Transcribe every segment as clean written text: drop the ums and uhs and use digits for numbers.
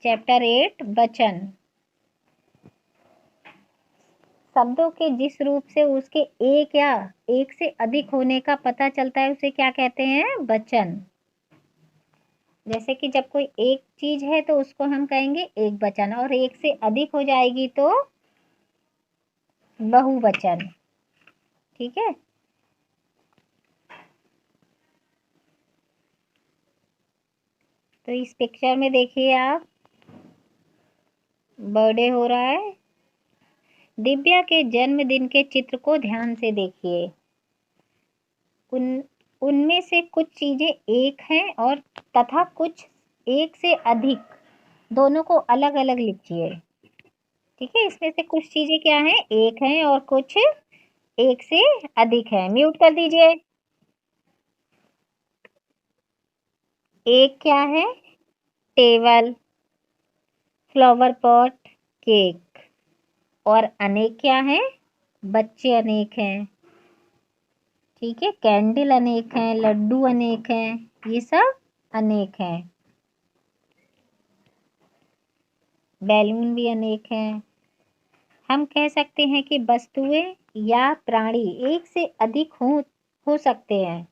Chapter 8 वचन। शब्दों के जिस रूप से उसके एक या एक से अधिक होने का पता चलता है उसे क्या कहते हैं? वचन। जैसे कि जब कोई एक चीज है तो उसको हम कहेंगे एक वचन, और एक से अधिक हो जाएगी तो बहुवचन। ठीक है। तो इस पिक्चर में देखिए आप, बर्थडे हो रहा है। दिव्या के जन्मदिन के चित्र को ध्यान से देखिए। उनमें से कुछ चीजें एक हैं और तथा कुछ एक से अधिक, दोनों को अलग अलग लिखिए। ठीक है। इसमें से कुछ चीजें क्या हैं? एक हैं और कुछ एक से अधिक है। म्यूट कर दीजिए। एक क्या है? Table, flower pot, cake. और अनेक क्या है? बच्चे अनेक हैं। ठीक है। कैंडल अनेक हैं, लड्डू अनेक हैं, ये सब अनेक हैं। बैलून भी अनेक हैं। हम कह सकते हैं कि वस्तुएं या प्राणी एक से अधिक हो सकते हैं।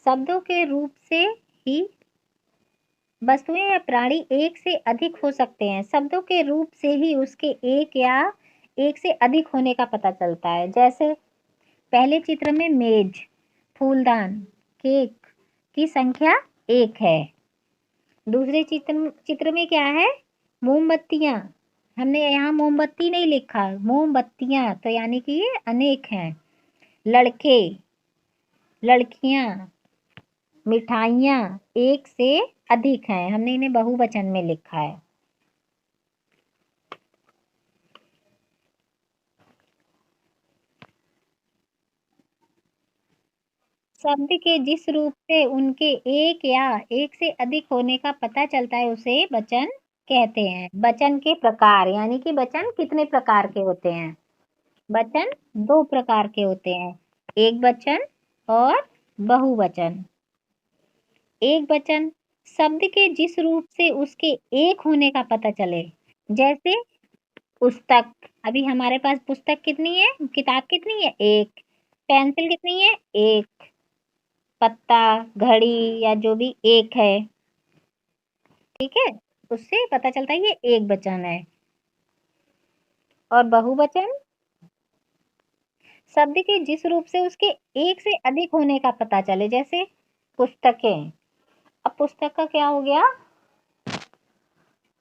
शब्दों के रूप से ही वस्तुएं या प्राणी एक से अधिक हो सकते हैं। शब्दों के रूप से ही उसके एक या एक से अधिक होने का पता चलता है। जैसे पहले चित्र में मेज, फूलदान, केक की संख्या एक है। दूसरे चित्र में क्या है? मोमबत्तियां। हमने यहाँ मोमबत्ती नहीं लिखा, मोमबत्तियां, तो यानी कि ये अनेक हैं। लड़के, लड़कियां, मिठाइयाँ एक से अधिक हैं। हमने इन्हें बहुवचन में लिखा है। शब्द के जिस रूप से उनके एक या एक से अधिक होने का पता चलता है उसे वचन कहते हैं। वचन के प्रकार, यानी कि वचन कितने प्रकार के होते हैं? वचन दो प्रकार के होते हैं, एक वचन और बहुवचन। एक वचन शब्द के जिस रूप से उसके एक होने का पता चले। जैसे पुस्तक, अभी हमारे पास पुस्तक कितनी है? किताब कितनी है? एक। पेंसिल कितनी है? एक। पत्ता, घड़ी या जो भी एक है। ठीक है। उससे पता चलता है ये एक वचन है। और बहुवचन शब्द के जिस रूप से उसके एक से अधिक होने का पता चले। जैसे पुस्तकें, अब पुस्तक का क्या हो गया?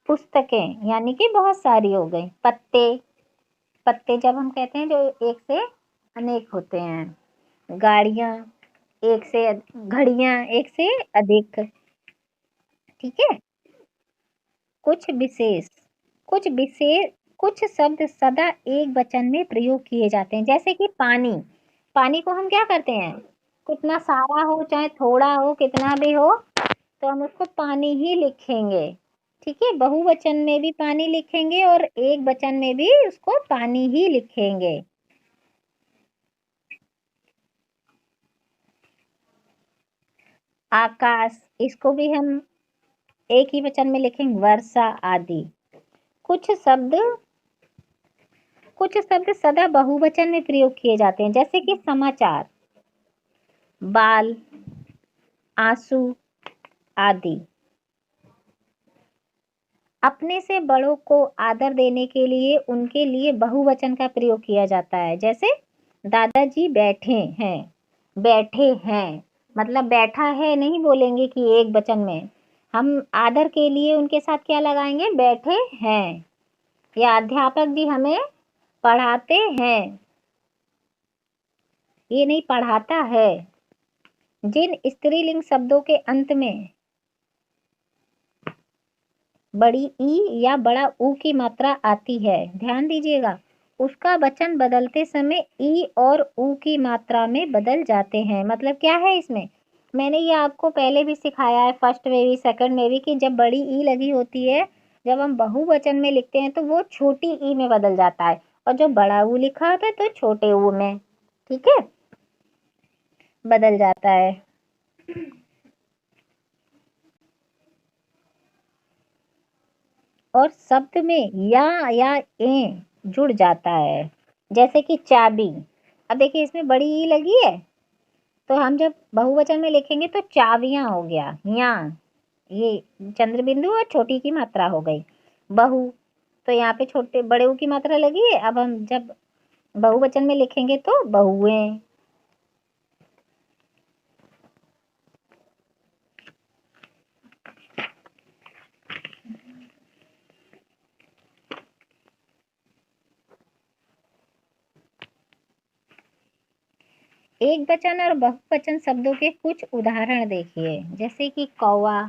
पुस्तकें यानी कि बहुत सारी हो गई। पत्ते, पत्ते जब हम कहते हैं जो एक से अनेक होते हैं। गाड़ियां एक से, घड़ियां एक से अधिक। ठीक है। कुछ विशेष, कुछ शब्द सदा एक वचन में प्रयोग किए जाते हैं। जैसे कि पानी, पानी को हम क्या करते हैं? कितना सारा हो चाहे थोड़ा हो, कितना भी हो, तो हम उसको पानी ही लिखेंगे। ठीक है। बहुवचन में भी पानी लिखेंगे और एक वचन में भी उसको पानी ही लिखेंगे। आकाश, इसको भी हम एक ही वचन में लिखेंगे, वर्षा आदि। कुछ शब्द कुछ शब्द सदा बहुवचन में प्रयोग किए जाते हैं। जैसे कि समाचार, बाल, आंसू आदि। अपने से बड़ों को आदर देने के लिए उनके लिए बहुवचन का प्रयोग किया जाता है। जैसे दादाजी बैठे हैं, बैठे हैं मतलब बैठा है नहीं बोलेंगे कि एक वचन में, हम आदर के लिए उनके साथ क्या लगाएंगे? बैठे हैं। या अध्यापक जी हमें पढ़ाते हैं, ये नहीं पढ़ाता है। जिन स्त्रीलिंग शब्दों के अंत में बड़ी ई या बड़ा ऊ की मात्रा आती है, ध्यान दीजिएगा, उसका वचन बदलते समय ई और ऊ की मात्रा में बदल जाते हैं। मतलब क्या है इसमें? मैंने ये आपको पहले भी सिखाया है, फर्स्ट में भी सेकंड में भी, कि जब बड़ी ई लगी होती है, जब हम बहुवचन में लिखते हैं तो वो छोटी ई में बदल जाता है, और जो बड़ा ऊ लिखा होता है तो छोटे ऊ में, ठीक है, बदल जाता है। और शब्द में या ए जुड़ जाता है, जैसे कि चाबी। अब देखिए इसमें बड़ी ई लगी है, तो हम जब बहुवचन में लिखेंगे तो चाबियां हो गया, यहाँ ये चंद्र बिंदु और छोटी की मात्रा हो गई। बहु, तो यहाँ पे छोटे बड़े ऊ की मात्रा लगी है। अब हम जब बहुवचन में लिखेंगे तो बहुएं। एक वचन और बहुवचन शब्दों के कुछ उदाहरण देखिए, जैसे कि कौवा,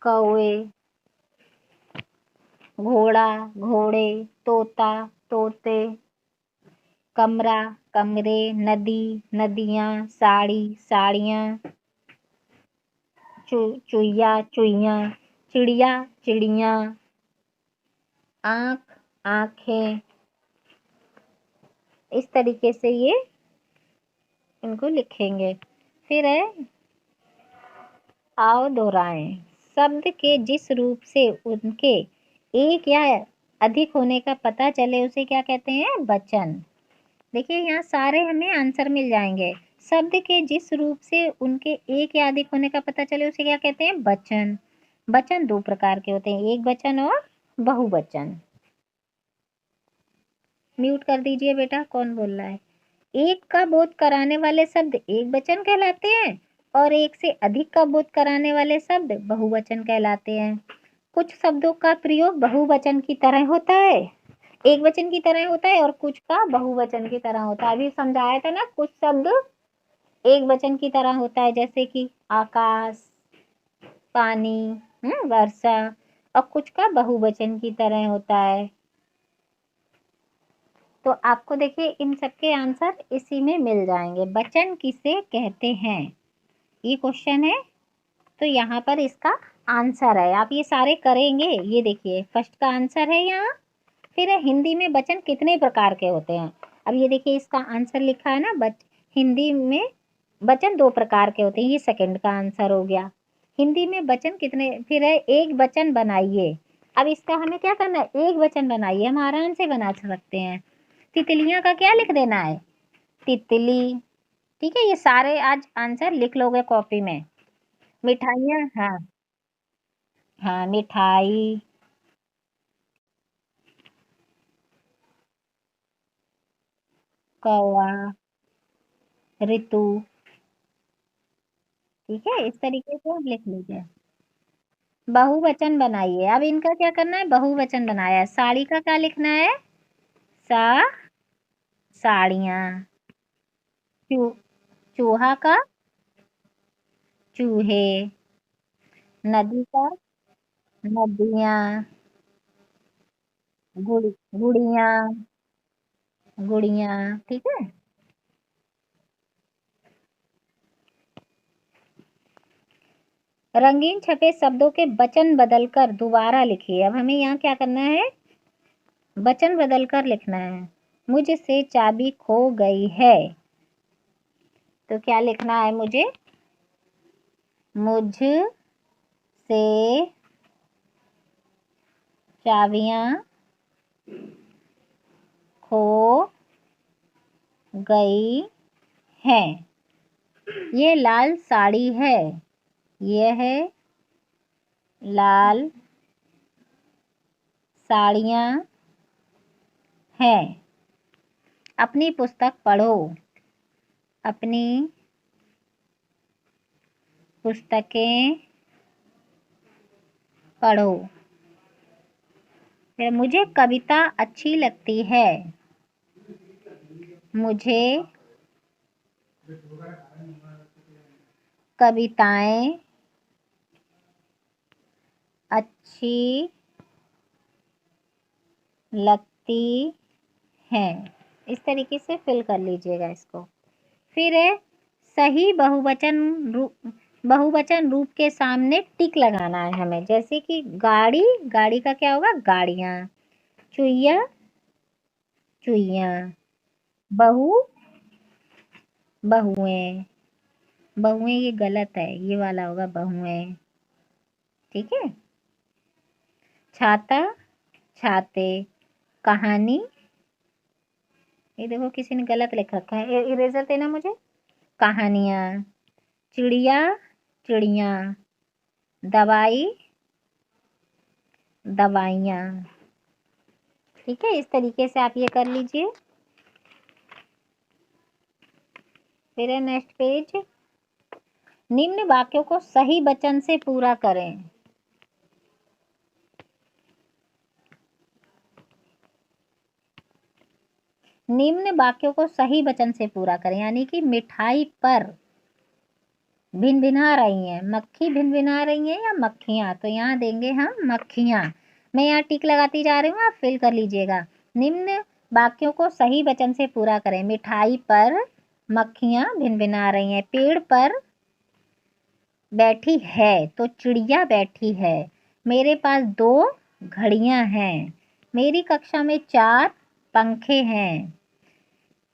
कौवे, घोड़ा, घोड़े, तोता, तोते, कमरा, कमरे, नदी, नदियाँ, साड़ी, साड़ियाँ, चुईया, चुईयाँ, चिड़िया, चिड़ियाँ, आँख, आँखें। इस तरीके से ये इनको लिखेंगे। फिर है आओ दोहराएं। शब्द के जिस रूप से उनके एक या अधिक होने का पता चले उसे क्या कहते हैं? वचन। देखिए यहाँ सारे हमें आंसर मिल जाएंगे। शब्द के जिस रूप से उनके एक या अधिक होने का पता चले उसे क्या कहते हैं? वचन। वचन दो प्रकार के होते हैं, एक वचन और बहुवचन। म्यूट कर दीजिए बेटा, कौन बोल रहा है? एक का बोध कराने वाले शब्द एक वचन कहलाते हैं और एक से अधिक का बोध कराने वाले शब्द बहुवचन कहलाते हैं। कुछ शब्दों का प्रयोग बहुवचन की तरह होता है, एक वचन की तरह होता है, और कुछ का बहुवचन की तरह होता है। अभी समझाया था ना, कुछ शब्द एक वचन की तरह होता है, जैसे कि आकाश, पानी, वर्षा, और कुछ का बहुवचन की तरह होता है। तो आपको देखिए इन सबके आंसर इसी में मिल जाएंगे। वचन किसे कहते हैं, ये क्वेश्चन है, तो यहाँ पर इसका आंसर है। आप ये सारे करेंगे। ये देखिए फर्स्ट का आंसर है यहाँ। फिर है हिंदी में वचन कितने प्रकार के होते हैं। अब ये देखिए इसका आंसर लिखा है ना, हिंदी में वचन दो प्रकार के होते हैं, ये सेकंड का आंसर हो गया। हिंदी में वचन कितने, फिर है एक वचन बनाइए। अब इसका हमें क्या करना है? एक वचन बनाइए, हम आराम से बना सकते हैं। तितलियां का क्या लिख देना है? तितली। ठीक है, ये सारे आज आंसर लिख लोगे कॉपी में। मिठाइयाँ, हाँ हाँ, मिठाई, कौवा, ऋतु। ठीक है, इस तरीके से आप लिख लीजिए। बहुवचन बनाइए। अब इनका क्या करना है? बहुवचन बनाया है। साड़ी का क्या लिखना है? सा, साड़ियाँ। चू चूहा का चूहे। नदी का नदियाँ। गुड़िया, गुड़िया। ठीक है। रंगीन छपे शब्दों के वचन बदलकर दोबारा लिखिए। अब हमें यहाँ क्या करना है? वचन बदलकर लिखना है। मुझसे चाबी खो गई है, तो क्या लिखना है मुझे? मुझ से चाबियां खो गई हैं। ये लाल साड़ी है, यह है लाल साड़ियाँ हैं। अपनी पुस्तक पढ़ो, अपनी पुस्तकें पढ़ो। फिर मुझे कविता अच्छी लगती है, मुझे कविताएं अच्छी लगती हैं। इस तरीके से फिल कर लीजिएगा इसको। फिर है सही बहुवचन रूप के सामने टिक लगाना है हमें, जैसे कि गाड़ी, गाड़ी का क्या होगा? गाड़ियाँ। चुईया, चुईयाँ। बहू, बहुएं। बहुएं ये गलत है, ये वाला होगा बहुएं। ठीक है। छाता, छाते, कहानी, ये देखो किसी ने गलत लिख रखा है, इरेजर देना मुझे। कहानियाँ, चिड़िया, चिड़िया, दवाई, दवाइयाँ। ठीक है, इस तरीके से आप ये कर लीजिए। फिर है नेक्स्ट पेज। निम्न वाक्यों को सही वचन से पूरा करें। निम्न वाक्यों को सही वचन से पूरा करें, यानी कि मिठाई पर भिनभिना रही हैं, मक्खी भिनभिना रही हैं या मक्खियाँ, तो यहाँ देंगे हम मक्खियाँ। मैं यहाँ टिक लगाती जा रही हूँ, आप फिल कर लीजिएगा। निम्न वाक्यों को सही वचन से पूरा करें। मिठाई पर मक्खियाँ भिनभिना रही हैं, पेड़ पर बैठी है तो चिड़िया बैठी है, मेरे पास 2 घड़ियाँ हैं, मेरी कक्षा में 4 पंखे हैं,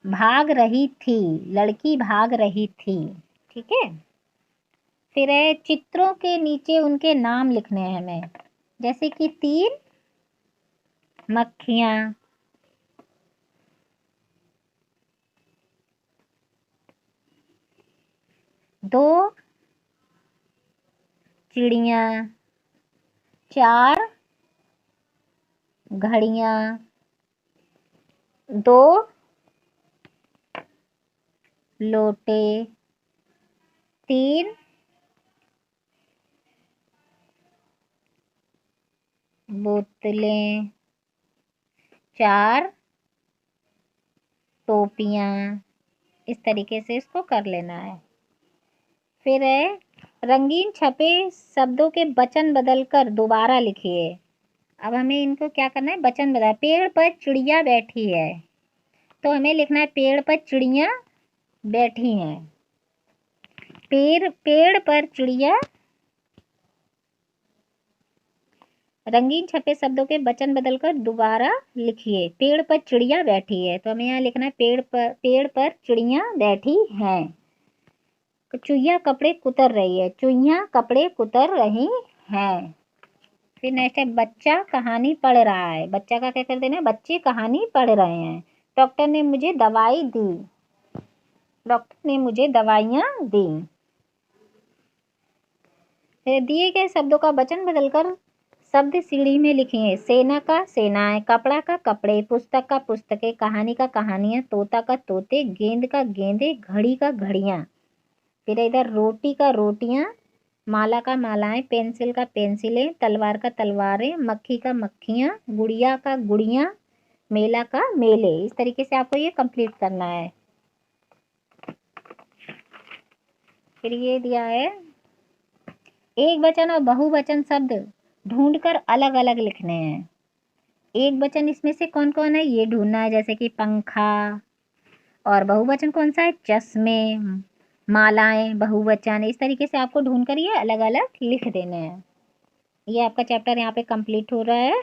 भाग रही थी, लड़की भाग रही थी। ठीक है, फिर है चित्रों के नीचे उनके नाम लिखने हैं हमें, जैसे कि 3 मक्खियाँ, 2 चिड़िया, 4 घड़ियाँ, 2 लोटे, 3 बोतलें, 4 टोपियाँ। इस तरीके से इसको कर लेना है। फिर है रंगीन छपे शब्दों के वचन बदलकर दोबारा लिखिए। अब हमें इनको क्या करना है, वचन बदल। पेड़ पर चिड़िया बैठी है, तो हमें लिखना है पेड़ पर चिड़िया बैठी हैं। पेड़ पर चिड़िया, रंगीन छपे शब्दों के वचन बदलकर दोबारा लिखिए। पेड़ पर चिड़िया बैठी है, तो हमें यहाँ लिखना है पेड़ पर चिड़िया बैठी हैं। चुईया कपड़े कुतर रही है, चुईया कपड़े कुतर रही हैं। फिर नेक्स्ट है बच्चा कहानी पढ़ रहा है, बच्चा का क्या कर देना है, बच्चे कहानी पढ़ रहे हैं। डॉक्टर ने मुझे दवाई दी, डॉक्टर ने मुझे दवाइयाँ दी। फिर दिए गए शब्दों का वचन बदलकर शब्द सीढ़ी में लिखिए। सेना का सेनाएं, कपड़ा का कपड़े, पुस्तक का पुस्तकें, कहानी का कहानियाँ, तोता का तोते, गेंद का गेंदे, घड़ी का घड़ियाँ। फिर इधर रोटी का रोटियाँ, माला का मालाएं, पेंसिल का पेंसिलें, तलवार का तलवारें, मक्खी का मक्खियाँ, गुड़िया का गुड़ियाँ, मेला का मेले। इस तरीके से आपको ये कंप्लीट करना है। फिर ये दिया है एक वचन और बहुवचन शब्द ढूंढकर अलग अलग लिखने हैं। एक वचन इसमें से कौन कौन है ये ढूंढना है, जैसे कि पंखा। और बहुवचन कौन सा है, चश्मे, मालाएं, बहुवचन। इस तरीके से आपको ढूंढकर ये अलग अलग लिख देने हैं। ये आपका चैप्टर यहाँ पे कंप्लीट हो रहा है।